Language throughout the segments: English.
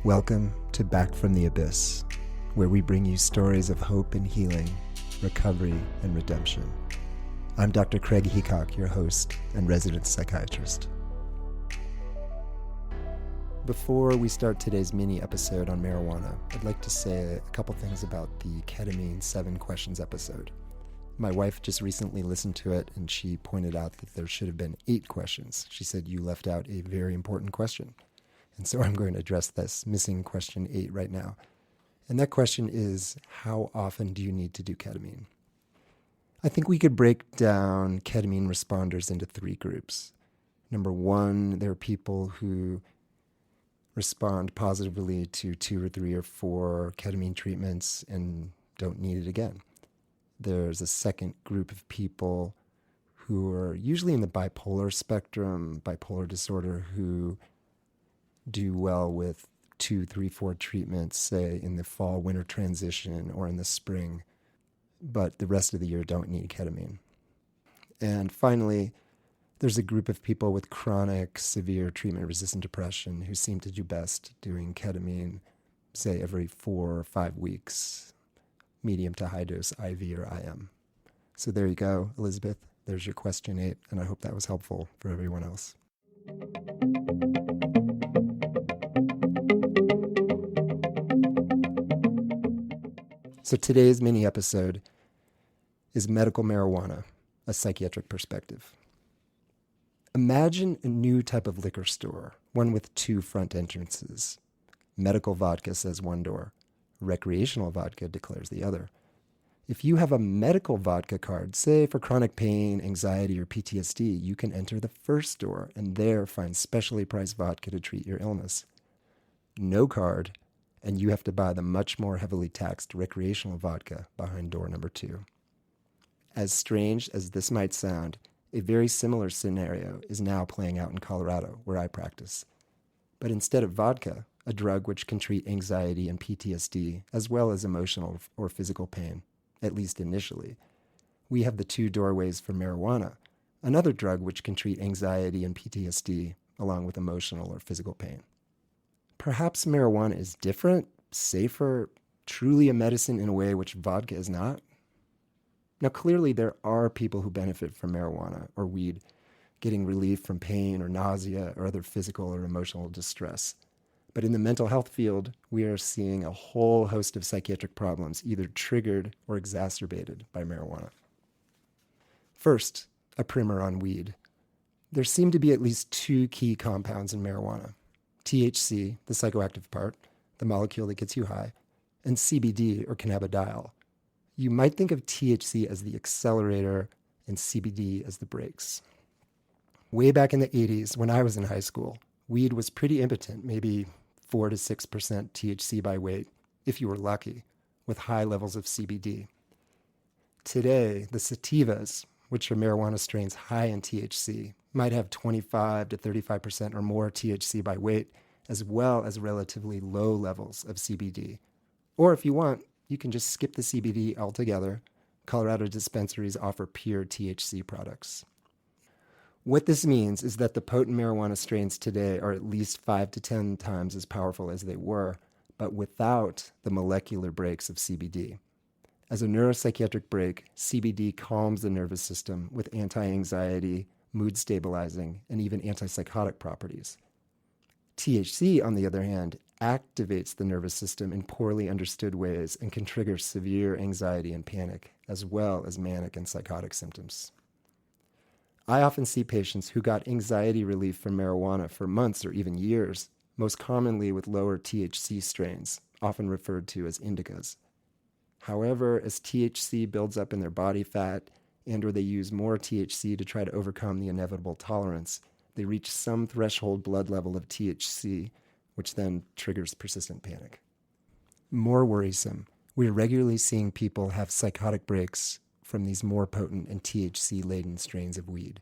Welcome to Back from the Abyss, where we bring you stories of hope and healing, recovery and redemption. I'm Dr. Craig Heacock, your host and resident psychiatrist. Before we start today's mini episode on marijuana, I'd like to say a couple things about the Ketamine 7 Questions episode. My wife just recently listened to it and she pointed out that there should have been 8 questions. She said you left out a very important question. And so I'm going to address this missing question 8 right now. And that question is, how often do you need to do ketamine? I think we could break down ketamine responders into 3 groups. Number 1, there are people who respond positively to 2 or 3 or 4 ketamine treatments and don't need it again. There's a second group of people who are usually in the bipolar spectrum, bipolar disorder, who do well with 2, 3, 4 treatments, say in the fall-winter transition or in the spring, but the rest of the year don't need ketamine. And finally, there's a group of people with chronic, severe treatment-resistant depression who seem to do best doing ketamine, say every 4 or 5 weeks, medium to high dose IV or IM. So there you go, Elizabeth. There's your question 8, and I hope that was helpful for everyone else. So today's mini episode is medical marijuana, a psychiatric perspective. Imagine a new type of liquor store, one with 2 front entrances. Medical vodka says one door. Recreational vodka declares the other. If you have a medical vodka card, say for chronic pain, anxiety, or PTSD, you can enter the first door and there find specially priced vodka to treat your illness. No card, and you have to buy the much more heavily taxed recreational vodka behind door number 2. As strange as this might sound, a very similar scenario is now playing out in Colorado, where I practice. But instead of vodka, a drug which can treat anxiety and PTSD, as well as emotional or physical pain, at least initially, we have the 2 doorways for marijuana, another drug which can treat anxiety and PTSD, along with emotional or physical pain. Perhaps marijuana is different, safer, truly a medicine in a way which vodka is not. Now, clearly there are people who benefit from marijuana or weed, getting relief from pain or nausea or other physical or emotional distress. But in the mental health field, we are seeing a whole host of psychiatric problems either triggered or exacerbated by marijuana. First, a primer on weed. There seem to be at least 2 key compounds in marijuana. THC, the psychoactive part, the molecule that gets you high, and CBD or cannabidiol. You might think of THC as the accelerator and CBD as the brakes. Way back in the 80s, when I was in high school, weed was pretty impotent, maybe 4 to 6% THC by weight, if you were lucky, with high levels of CBD. Today, the sativas, which are marijuana strains high in THC, might have 25 to 35% or more THC by weight, as well as relatively low levels of CBD. Or if you want, you can just skip the CBD altogether. Colorado dispensaries offer pure THC products. What this means is that the potent marijuana strains today are at least 5 to 10 times as powerful as they were, but without the molecular brakes of CBD. As a neuropsychiatric brake, CBD calms the nervous system with anti-anxiety, mood stabilizing, and even antipsychotic properties. THC, on the other hand, activates the nervous system in poorly understood ways and can trigger severe anxiety and panic, as well as manic and psychotic symptoms. I often see patients who got anxiety relief from marijuana for months or even years, most commonly with lower THC strains, often referred to as indicas. However, as THC builds up in their body fat and or they use more THC to try to overcome the inevitable tolerance, they reach some threshold blood level of THC, which then triggers persistent panic. More worrisome, we are regularly seeing people have psychotic breaks from these more potent and THC-laden strains of weed.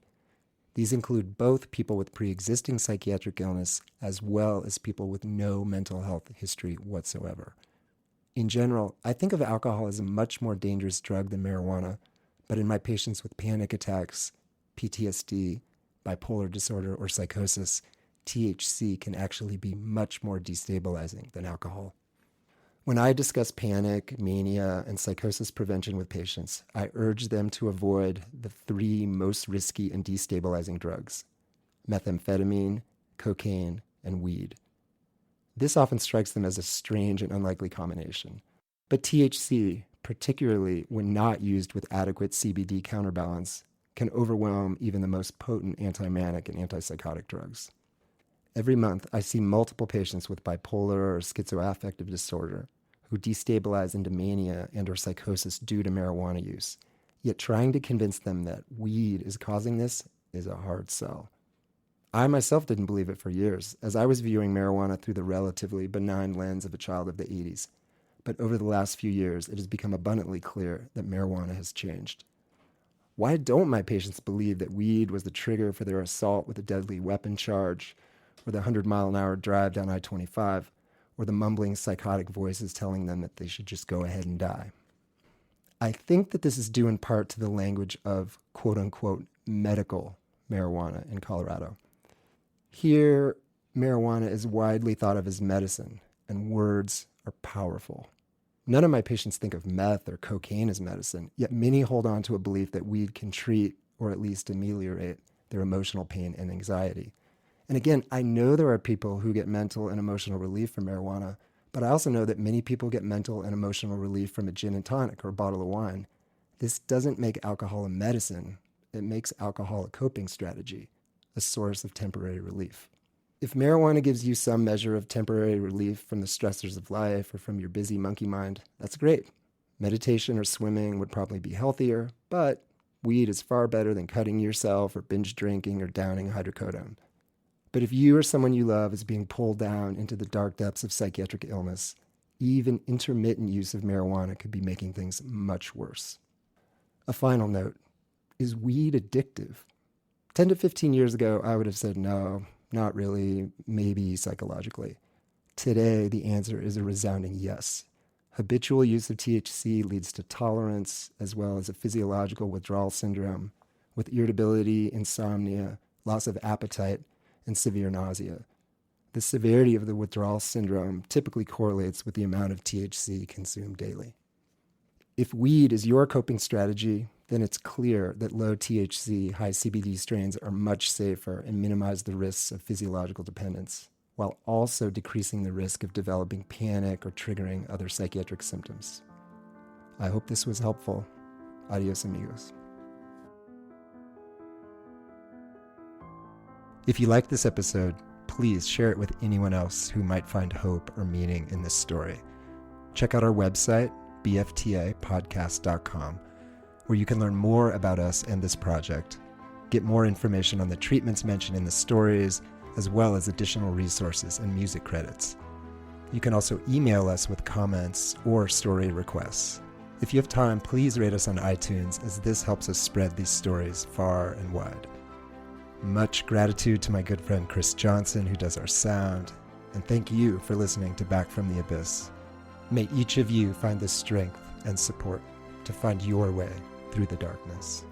These include both people with pre-existing psychiatric illness as well as people with no mental health history whatsoever. In general, I think of alcohol as a much more dangerous drug than marijuana, but in my patients with panic attacks, PTSD, bipolar disorder, or psychosis, THC can actually be much more destabilizing than alcohol. When I discuss panic, mania, and psychosis prevention with patients, I urge them to avoid the 3 most risky and destabilizing drugs: methamphetamine, cocaine, and weed. This often strikes them as a strange and unlikely combination. But THC, particularly when not used with adequate CBD counterbalance, can overwhelm even the most potent anti-manic and antipsychotic drugs. Every month, I see multiple patients with bipolar or schizoaffective disorder who destabilize into mania and or psychosis due to marijuana use. Yet trying to convince them that weed is causing this is a hard sell. I myself didn't believe it for years, as I was viewing marijuana through the relatively benign lens of a child of the 80s. But over the last few years, it has become abundantly clear that marijuana has changed. Why don't my patients believe that weed was the trigger for their assault with a deadly weapon charge, or the 100-mile-an-hour drive down I-25, or the mumbling psychotic voices telling them that they should just go ahead and die? I think that this is due in part to the language of quote-unquote medical marijuana in Colorado. Here, marijuana is widely thought of as medicine, and words are powerful. None of my patients think of meth or cocaine as medicine, yet many hold on to a belief that weed can treat, or at least ameliorate, their emotional pain and anxiety. And again, I know there are people who get mental and emotional relief from marijuana, but I also know that many people get mental and emotional relief from a gin and tonic or a bottle of wine. This doesn't make alcohol a medicine. It makes alcohol a coping strategy, a source of temporary relief. If marijuana gives you some measure of temporary relief from the stressors of life or from your busy monkey mind, that's great. Meditation or swimming would probably be healthier, but weed is far better than cutting yourself or binge drinking or downing hydrocodone. But if you or someone you love is being pulled down into the dark depths of psychiatric illness, even intermittent use of marijuana could be making things much worse. A final note: is weed addictive? 10 to 15 years ago, I would have said no, not really, maybe psychologically. Today, the answer is a resounding yes. Habitual use of THC leads to tolerance, as well as a physiological withdrawal syndrome, with irritability, insomnia, loss of appetite, and severe nausea. The severity of the withdrawal syndrome typically correlates with the amount of THC consumed daily. If weed is your coping strategy, then it's clear that low THC, high CBD strains are much safer and minimize the risks of physiological dependence, while also decreasing the risk of developing panic or triggering other psychiatric symptoms. I hope this was helpful. Adios, amigos. If you like this episode, please share it with anyone else who might find hope or meaning in this story. Check out our website, bftapodcast.com, where you can learn more about us and this project, get more information on the treatments mentioned in the stories, as well as additional resources and music credits. You can also email us with comments or story requests. If you have time, please rate us on iTunes, as this helps us spread these stories far and wide. Much gratitude to my good friend Chris Johnson, who does our sound, and thank you for listening to Back from the Abyss. May each of you find the strength and support to find your way through the darkness.